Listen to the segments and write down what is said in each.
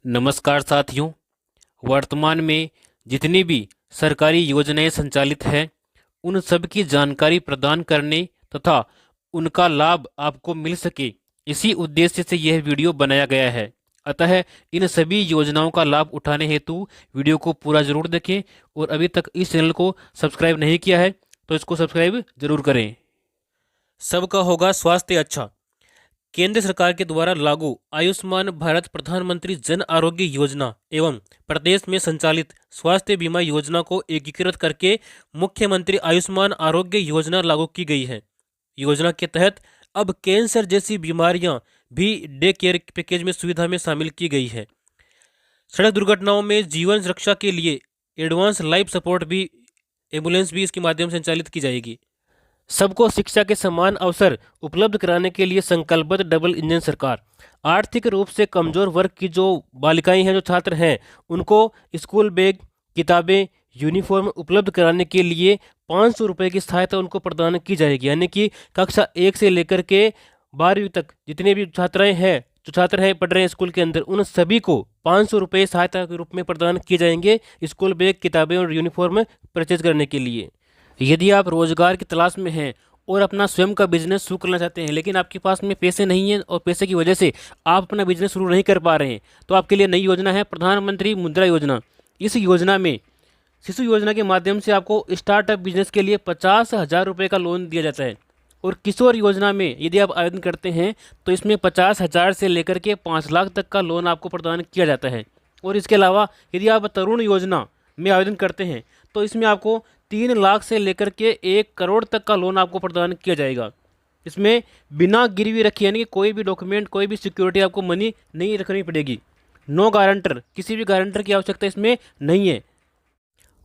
नमस्कार साथियों। वर्तमान में जितनी भी सरकारी योजनाएं संचालित हैं उन सब की जानकारी प्रदान करने तथा उनका लाभ आपको मिल सके, इसी उद्देश्य से यह वीडियो बनाया गया है। अतः इन सभी योजनाओं का लाभ उठाने हेतु वीडियो को पूरा जरूर देखें और अभी तक इस चैनल को सब्सक्राइब नहीं किया है तो इसको सब्सक्राइब जरूर करें। सबका होगा स्वास्थ्य अच्छा। केंद्र सरकार के द्वारा लागू आयुष्मान भारत प्रधानमंत्री जन आरोग्य योजना एवं प्रदेश में संचालित स्वास्थ्य बीमा योजना को एकीकृत करके मुख्यमंत्री आयुष्मान आरोग्य योजना लागू की गई है। योजना के तहत अब कैंसर जैसी बीमारियां भी डे केयर पैकेज में सुविधा में शामिल की गई है। सड़क दुर्घटनाओं में जीवन रक्षा के लिए एडवांस लाइफ सपोर्ट भी एम्बुलेंस भी इसके माध्यम से संचालित की जाएगी। सबको शिक्षा के समान अवसर उपलब्ध कराने के लिए संकल्पबद्ध डबल इंजन सरकार। आर्थिक रूप से कमजोर वर्ग की जो बालिकाएं हैं, जो छात्र हैं, उनको स्कूल बैग, किताबें, यूनिफॉर्म उपलब्ध कराने के लिए 500 रुपये की सहायता उनको प्रदान की जाएगी। यानी कि कक्षा 1 से लेकर के 12वीं तक जितने भी छात्राएं हैं, जो छात्र हैं पढ़ रहे हैं स्कूल के अंदर, उन सभी को 500 रुपये सहायता के रूप में प्रदान किए जाएंगे स्कूल बैग, किताबें और यूनिफॉर्म परचेज करने के लिए। यदि आप रोजगार की तलाश में हैं और अपना स्वयं का बिजनेस शुरू करना चाहते हैं लेकिन आपके पास में पैसे नहीं हैं और पैसे की वजह से आप अपना बिजनेस शुरू नहीं कर पा रहे हैं, तो आपके लिए नई योजना है प्रधानमंत्री मुद्रा योजना। इस योजना में शिशु योजना के माध्यम से आपको स्टार्टअप बिजनेस के लिए 50,000 रुपये का लोन दिया जाता है। और किशोर योजना में यदि आप आवेदन करते हैं तो इसमें 50,000 से लेकर के 5 लाख तक का लोन आपको प्रदान किया जाता है। और इसके अलावा यदि आप तरुण योजना में आवेदन करते हैं तो इसमें आपको 3 लाख से लेकर के 1 करोड़ तक का लोन आपको प्रदान किया जाएगा। इसमें बिना गिरवी रखे, यानी कि कोई भी डॉक्यूमेंट, कोई भी सिक्योरिटी आपको मनी नहीं रखनी पड़ेगी। नो गारंटर, किसी भी गारंटर की आवश्यकता इसमें नहीं है।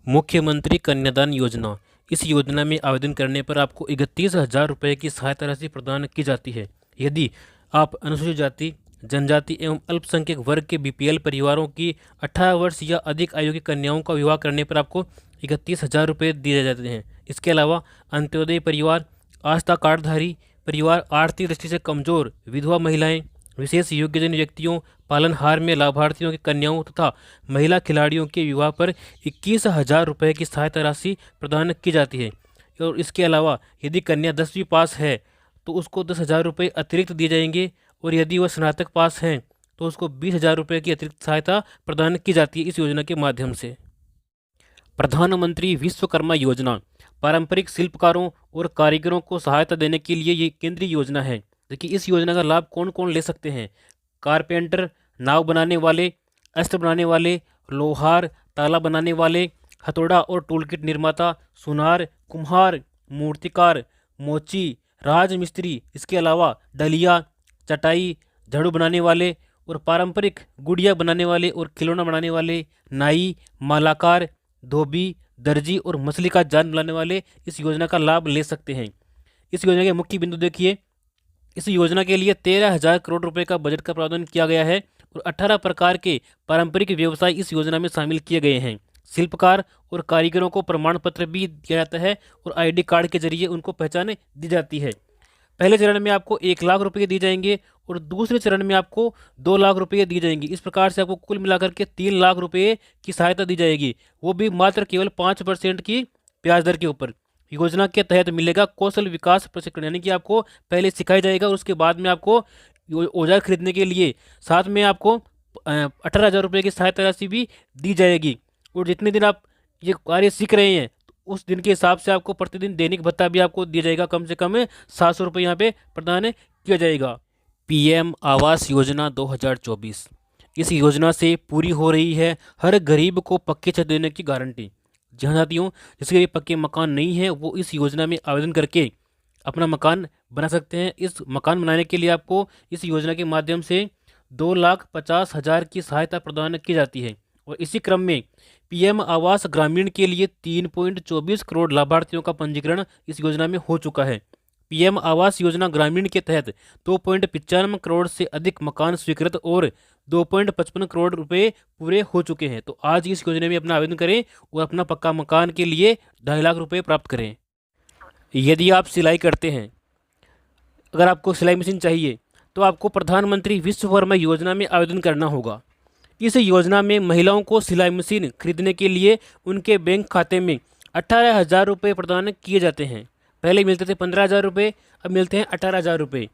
मुख्यमंत्री कन्यादान योजना, इस योजना में आवेदन करने पर आपको 31,000 रुपये की सहायता राशि प्रदान की जाती है। यदि आप अनुसूचित जाति, जनजाति एवं अल्पसंख्यक वर्ग के बीपीएल परिवारों की 18 वर्ष या अधिक आयु की कन्याओं का विवाह करने पर आपको 31,000 रुपये दिए जाते हैं। इसके अलावा अंत्योदय परिवार, आस्था कार्डधारी परिवार, आर्थिक दृष्टि से कमजोर विधवा महिलाएं, विशेष योग्यजन व्यक्तियों, पालनहार में लाभार्थियों की कन्याओं तथा महिला खिलाड़ियों के विवाह पर 21,000 रुपये की सहायता राशि प्रदान की जाती है। और इसके अलावा यदि कन्या 10वीं पास है तो उसको 10,000 रुपये अतिरिक्त दिए जाएंगे और यदि वह स्नातक पास हैं तो उसको 20,000 रुपये की अतिरिक्त सहायता प्रदान की जाती है इस योजना के माध्यम से। प्रधानमंत्री विश्वकर्मा योजना, पारंपरिक शिल्पकारों और कारीगरों को सहायता देने के लिए ये केंद्रीय योजना है। देखिए इस योजना का लाभ कौन कौन ले सकते हैं। कारपेंटर, नाव बनाने वाले, अस्त्र बनाने वाले, लोहार, ताला बनाने वाले, हथौड़ा और टूलकिट निर्माता, सुनार, कुम्हार, मूर्तिकार, मोची, राजमिस्त्री, इसके अलावा डलिया, चटाई, झाड़ू बनाने वाले और पारंपरिक गुड़िया बनाने वाले और खिलौना बनाने वाले, नाई, मालाकार, धोबी, दर्जी और मछली का जाल बनाने वाले इस योजना का लाभ ले सकते हैं। इस योजना के मुख्य बिंदु देखिए, इस योजना के लिए 13,000 करोड़ रुपए का बजट का प्रावधान किया गया है और 18 प्रकार के पारंपरिक व्यवसाय इस योजना में शामिल किए गए हैं। शिल्पकार और कारीगरों को प्रमाण पत्र भी दिया जाता है और आईडी कार्ड के जरिए उनको पहचान दी जाती है। पहले चरण में आपको 1 लाख रुपये दिए जाएंगे और दूसरे चरण में आपको 2 लाख रुपये दिए जाएंगे। इस प्रकार से आपको कुल मिलाकर के 3 लाख रुपये की सहायता दी जाएगी, वो भी मात्र केवल 5% की ब्याज दर के ऊपर। योजना के तहत मिलेगा कौशल विकास प्रशिक्षण, यानी कि आपको पहले सिखाया जाएगा और उसके बाद में आपको औजार खरीदने के लिए साथ में आपको 18,000 रुपये की सहायता राशि भी दी जाएगी। और जितने दिन आप ये कार्य सीख रहे हैं उस दिन के हिसाब से आपको प्रतिदिन दैनिक भत्ता भी आपको दिया जाएगा, कम से कम 700 रुपये यहाँ पे प्रदान किया जाएगा। पीएम आवास योजना 2024, इस योजना से पूरी हो रही है हर गरीब को पक्के छत देने की गारंटी। जहाँ साथियों जिसके भी पक्के मकान नहीं है वो इस योजना में आवेदन करके अपना मकान बना सकते हैं। इस मकान बनाने के लिए आपको इस योजना के माध्यम से 2,50,000 की सहायता प्रदान की जाती है। और इसी क्रम में पीएम आवास ग्रामीण के लिए 3.24 करोड़ लाभार्थियों का पंजीकरण इस योजना में हो चुका है। पीएम आवास योजना ग्रामीण के तहत 2.95 करोड़ से अधिक मकान स्वीकृत और 2.55 करोड़ रुपए पूरे हो चुके हैं। तो आज इस योजना में अपना आवेदन करें और अपना पक्का मकान के लिए 2.5 लाख रुपए प्राप्त करें। यदि आप सिलाई करते हैं, अगर आपको सिलाई मशीन चाहिए तो आपको प्रधानमंत्री विश्वकर्मा योजना में आवेदन करना होगा। इस योजना में महिलाओं को सिलाई मशीन खरीदने के लिए उनके बैंक खाते में 18,000 रुपये प्रदान किए जाते हैं। पहले मिलते थे 15,000 रुपये, अब मिलते हैं 18,000 रुपये।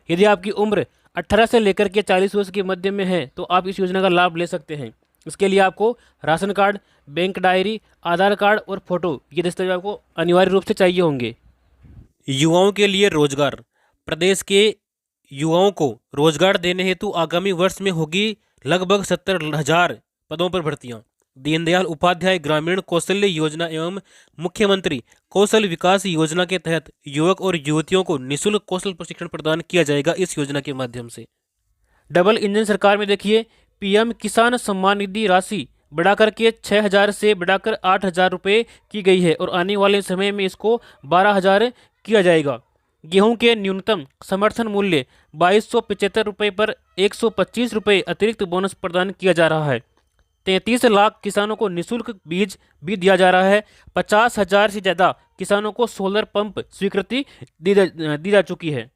यदि आपकी उम्र 18 से लेकर के 40 वर्ष के मध्य में है तो आप इस योजना का लाभ ले सकते हैं। इसके लिए आपको राशन कार्ड, बैंक डायरी, आधार कार्ड और फोटो, ये दस्तावेज आपको अनिवार्य रूप से चाहिए होंगे। युवाओं के लिए रोजगार। प्रदेश के युवाओं को रोजगार देने हेतु आगामी वर्ष में होगी लगभग 70,000 पदों पर भर्तियां। दीनदयाल उपाध्याय ग्रामीण कौशल्य योजना एवं मुख्यमंत्री कौशल विकास योजना के तहत युवक और युवतियों को निःशुल्क कौशल प्रशिक्षण प्रदान किया जाएगा इस योजना के माध्यम से। डबल इंजन सरकार में देखिए, पीएम किसान सम्मान निधि राशि बढ़ाकर के 6,000 से बढ़ाकर 8,000 रुपये की गई है और आने वाले समय में इसको 12,000 किया जाएगा। गेहूं के न्यूनतम समर्थन मूल्य 2,275 रुपये पर 125 रुपये अतिरिक्त बोनस प्रदान किया जा रहा है। 33 लाख किसानों को निःशुल्क बीज भी दिया जा रहा है। 50,000 से ज़्यादा किसानों को सोलर पंप स्वीकृति दी जा चुकी है।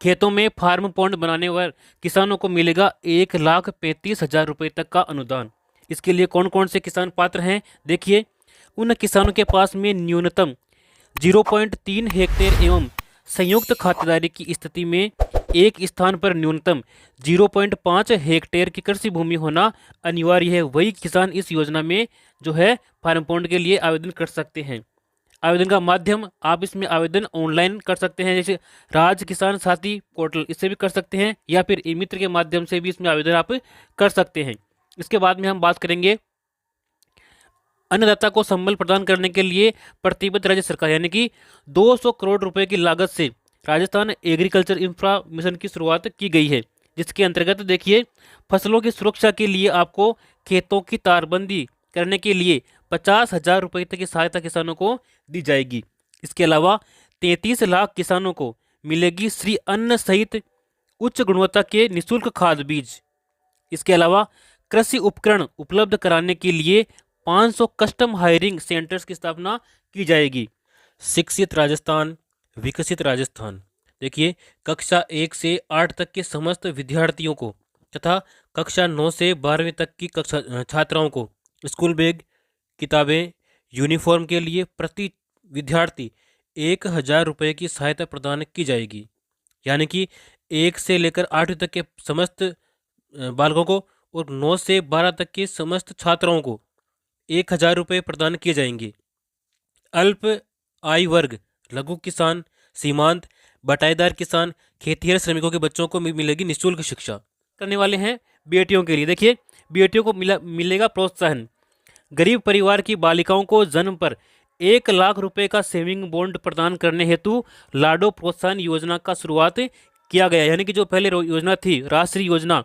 खेतों में फार्म पॉन्ड बनाने पर किसानों को मिलेगा 1,35,000 रुपये तक का अनुदान। इसके लिए कौन कौन से किसान पात्र हैं देखिए, उन किसानों के पास में न्यूनतम 0.3 हेक्टेयर एवं संयुक्त खातेदारी की स्थिति में एक स्थान पर न्यूनतम 0.5 हेक्टेयर की कृषि भूमि होना अनिवार्य है। वही किसान इस योजना में जो है फार्म पॉन्ड के लिए आवेदन कर सकते हैं। आवेदन का माध्यम आप इसमें आवेदन ऑनलाइन कर सकते हैं, जैसे राज किसान साथी पोर्टल, इससे भी कर सकते हैं, या फिर ई मित्र के माध्यम से भी इसमें आवेदन आप कर सकते हैं। इसके बाद में हम बात करेंगे अन्नदाता को संबल प्रदान करने के लिए प्रतिबद्ध राज्य सरकार, यानी कि 200 करोड़ रुपए की लागत से राजस्थान एग्रीकल्चर इंफ्रा मिशन की शुरुआत की गई है, जिसके अंतर्गत देखिए फसलों की सुरक्षा के लिए आपको खेतों की तारबंदी करने के लिए 50,000 रुपये तक की सहायता किसानों को दी जाएगी। इसके अलावा 33 लाख किसानों को मिलेगी श्री अन्न सहित उच्च गुणवत्ता के निःशुल्क खाद बीज। इसके अलावा कृषि उपकरण उपलब्ध कराने के लिए 500 कस्टम हायरिंग सेंटर्स की स्थापना की जाएगी। शिक्षित राजस्थान, विकसित राजस्थान। देखिए, कक्षा 1 से 8 तक के समस्त विद्यार्थियों को तथा कक्षा 9 से 12वीं तक की कक्षा छात्राओं को स्कूल बैग, किताबें, यूनिफॉर्म के लिए प्रति विद्यार्थी 1,000 रुपये की सहायता प्रदान की जाएगी। यानी कि 1 से लेकर 8वीं तक के समस्त बालकों को और 9 से 12 तक के समस्त छात्राओं को 1,000 रुपये प्रदान किए जाएंगे। अल्प आय वर्ग, लघु किसान, सीमांत, बटाईदार किसान, खेतिहर श्रमिकों के बच्चों को मिलेगी निःशुल्क शिक्षा। करने वाले हैं बेटियों के लिए, देखिए बेटियों को मिलेगा प्रोत्साहन। गरीब परिवार की बालिकाओं को जन्म पर 1 लाख रुपए का सेविंग बॉन्ड प्रदान करने हेतु लाडो प्रोत्साहन योजना का शुरुआत किया गया। यानी कि जो पहले योजना थी राष्ट्रीय योजना,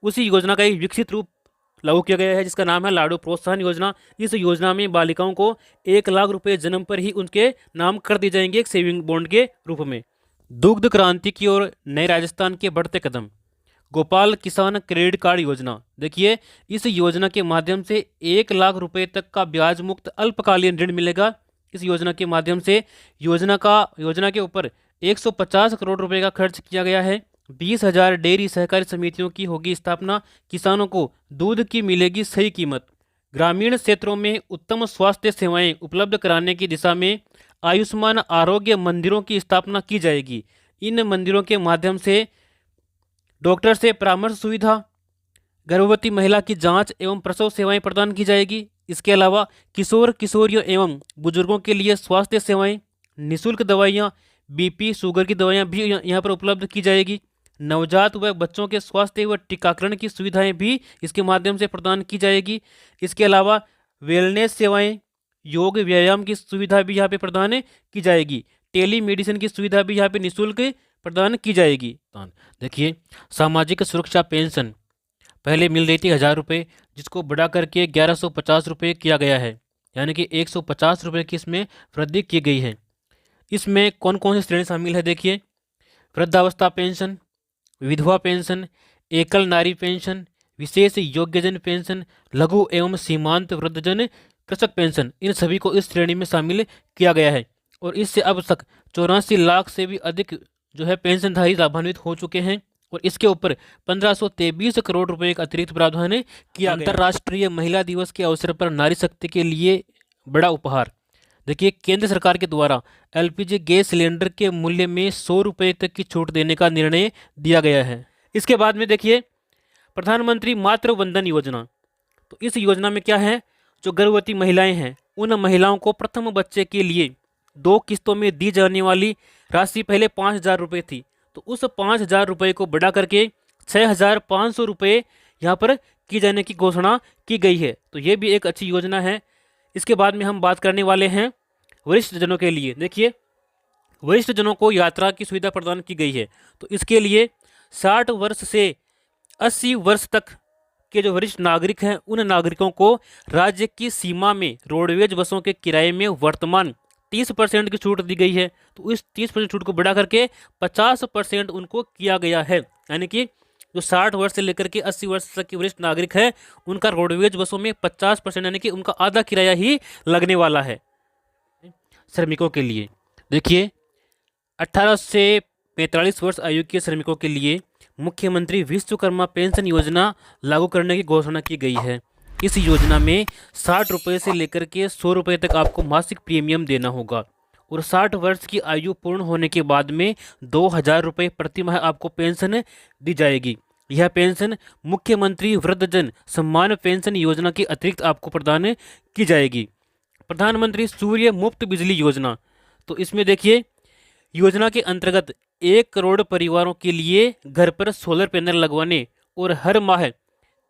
उसी योजना का एक विकसित रूप लागू किया गया है, जिसका नाम है लाडो प्रोत्साहन योजना। इस योजना में बालिकाओं को 1 लाख रुपए जन्म पर ही उनके नाम कर दिए जाएंगे एक सेविंग बॉन्ड के रूप में। दुग्ध क्रांति की ओर नए राजस्थान के बढ़ते कदम। गोपाल किसान क्रेडिट कार्ड योजना। देखिए, इस योजना के माध्यम से 1 लाख रुपए तक का ब्याज मुक्त अल्पकालीन ऋण मिलेगा। इस योजना के माध्यम से योजना के ऊपर 150 करोड़ रुपए का खर्च किया गया है। 20,000 डेयरी सहकारी समितियों की होगी स्थापना। किसानों को दूध की मिलेगी सही कीमत। ग्रामीण क्षेत्रों में उत्तम स्वास्थ्य सेवाएं उपलब्ध कराने की दिशा में आयुष्मान आरोग्य मंदिरों की स्थापना की जाएगी। इन मंदिरों के माध्यम से डॉक्टर से परामर्श सुविधा, गर्भवती महिला की जांच एवं प्रसव सेवाएं प्रदान की जाएगी। इसके अलावा किशोर किशोरियों एवं बुजुर्गों के लिए स्वास्थ्य सेवाएं, निःशुल्क दवाइयाँ, बीपी शुगर की दवाइयाँ भी यहाँ पर उपलब्ध की जाएगी। नवजात व बच्चों के स्वास्थ्य व टीकाकरण की सुविधाएं भी इसके माध्यम से प्रदान की जाएगी। इसके अलावा वेलनेस सेवाएं, योग व्यायाम की सुविधा भी यहाँ पे प्रदान की जाएगी। टेली मेडिसिन की सुविधा भी यहाँ पे निःशुल्क प्रदान की जाएगी। देखिए, सामाजिक सुरक्षा पेंशन पहले मिल रही थी 1,000 रुपये, जिसको बढ़ा करके 1,150 रुपये किया गया है। यानी कि 150 रुपये की इसमें वृद्धि की गई है। इसमें कौन कौन सी श्रेणी शामिल है देखिए, वृद्धावस्था पेंशन, विधवा पेंशन, एकल नारी पेंशन, विशेष योग्यजन पेंशन, लघु एवं सीमांत वृद्धजन कृषक पेंशन, इन सभी को इस श्रेणी में शामिल किया गया है। और इससे अब तक 84 लाख से भी अधिक जो है पेंशनधारी लाभान्वित हो चुके हैं। और इसके ऊपर 1523 करोड़ रुपए का अतिरिक्त प्रावधान किया गया। अंतर्राष्ट्रीय महिला दिवस के अवसर पर नारी शक्ति के लिए बड़ा उपहार। देखिए, केंद्र सरकार के द्वारा एलपीजी गैस सिलेंडर के मूल्य में 100 रुपये तक की छूट देने का निर्णय दिया गया है। इसके बाद में देखिए, प्रधानमंत्री मातृ वंदन योजना। तो इस योजना में क्या है, जो गर्भवती महिलाएं हैं उन महिलाओं को प्रथम बच्चे के लिए 2 किस्तों में दी जाने वाली राशि पहले 5,000 रुपये थी, तो उस 5,000 रुपये को बढ़ा करके 6,500 रुपये यहाँ पर की जाने की घोषणा की गई है। तो ये भी एक अच्छी योजना है। इसके बाद में हम बात करने वाले हैं वरिष्ठ जनों के लिए। देखिए, वरिष्ठ जनों को यात्रा की सुविधा प्रदान की गई है। तो इसके लिए 60 वर्ष से 80 वर्ष तक के जो वरिष्ठ नागरिक हैं उन नागरिकों को राज्य की सीमा में रोडवेज बसों के किराए में वर्तमान 30% की छूट दी गई है। तो इस 30% छूट को बढ़ा करके 50% उनको किया गया है। यानी कि जो 60 वर्ष से लेकर के 80 वर्ष तक के वरिष्ठ नागरिक हैं उनका रोडवेज बसों में 50% यानी कि उनका आधा किराया ही लगने वाला है। श्रमिकों के लिए देखिए, 18 से 45 वर्ष आयु के श्रमिकों के लिए मुख्यमंत्री विश्वकर्मा पेंशन योजना लागू करने की घोषणा की गई है। इस योजना में 60 रुपये से लेकर के 100 रुपये तक आपको मासिक प्रीमियम देना होगा और 60 वर्ष की आयु पूर्ण होने के बाद में 2,000 रुपये प्रति माह आपको पेंशन दी जाएगी। यह पेंशन मुख्यमंत्री वृद्धजन सम्मान पेंशन योजना के अतिरिक्त आपको प्रदान की जाएगी। प्रधानमंत्री सूर्य मुफ्त बिजली योजना। तो इसमें देखिए, योजना के अंतर्गत 1 करोड़ परिवारों के लिए घर पर सोलर पैनल लगवाने और हर माह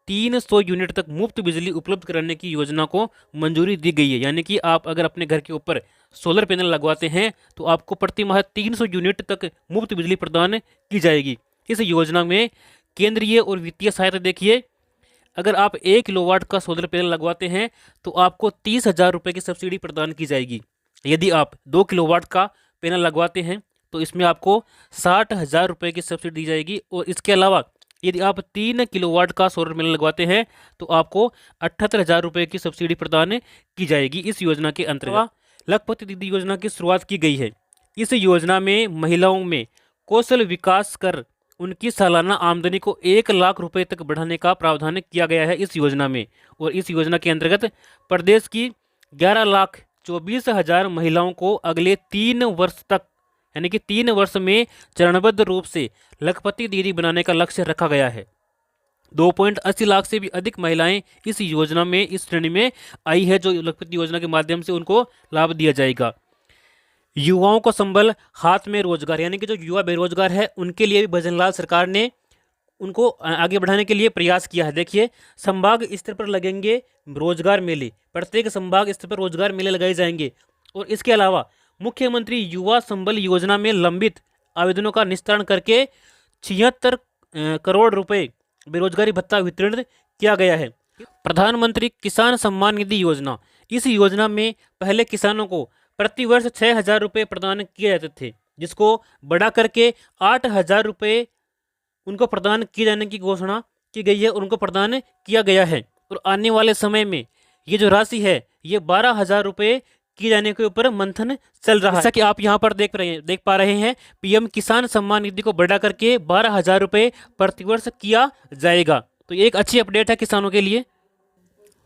300 यूनिट तक मुफ्त बिजली उपलब्ध कराने की योजना को मंजूरी दी गई है। यानी कि आप अगर अपने घर के ऊपर सोलर पैनल लगवाते हैं तो आपको प्रति माह 300 यूनिट तक मुफ्त बिजली प्रदान की जाएगी। इस योजना में केंद्रीय और वित्तीय सहायता देखिए, अगर आप 1 किलोवाट का सोलर पैनल लगवाते हैं तो आपको 30,000 रुपये की सब्सिडी प्रदान की जाएगी। यदि आप 2 किलोवाट का पैनल लगवाते हैं तो इसमें आपको 60,000 रुपये की सब्सिडी दी जाएगी। और इसके अलावा यदि आप 3 किलोवाट का सोलर पैनल लगवाते हैं तो आपको 78,000 रुपये की सब्सिडी प्रदान की जाएगी। इस योजना के अंतर्गत लखपति दीदी योजना की शुरुआत की गई है। इस योजना में महिलाओं में कौशल विकास कर उनकी सालाना आमदनी को 1 लाख रुपए तक बढ़ाने का प्रावधान किया गया है इस योजना में। और इस योजना के अंतर्गत प्रदेश की 11,24,000 महिलाओं को अगले 3 वर्ष तक यानी कि 3 वर्ष में चरणबद्ध रूप से लखपति दीदी बनाने का लक्ष्य रखा गया है। 2.80 लाख से भी अधिक महिलाएं इस योजना में इस श्रेणी में आई है, जो लखपति योजना के माध्यम से उनको लाभ दिया जाएगा। युवाओं को संबल हाथ में रोजगार, यानी कि जो युवा बेरोजगार है उनके लिए भी भजनलाल सरकार ने उनको आगे बढ़ाने के लिए प्रयास किया है। देखिए, संभाग स्तर पर लगेंगे रोजगार मेले, प्रत्येक संभाग स्तर पर रोजगार मेले लगाए जाएंगे। और इसके अलावा मुख्यमंत्री युवा संबल योजना में लंबित आवेदनों का निस्तारण करके 76 करोड़ रुपए बेरोजगारी भत्ता वितरण किया गया है। प्रधानमंत्री किसान सम्मान निधि योजना, इस योजना में पहले किसानों को प्रति वर्ष 6,000 रुपये प्रदान किए जाते थे, जिसको बढ़ा करके 8,000 रुपये उनको प्रदान किए जाने की घोषणा की गई है और उनको प्रदान किया गया है। और आने वाले समय में ये जो राशि है ये 12,000 रुपये किए जाने के ऊपर मंथन चल रहा है। जैसा कि आप यहाँ पर देख पा रहे हैं, पीएम किसान सम्मान निधि को बढ़ा करके 12,000 रुपये प्रतिवर्ष किया जाएगा। तो ये एक अच्छी अपडेट है किसानों के लिए।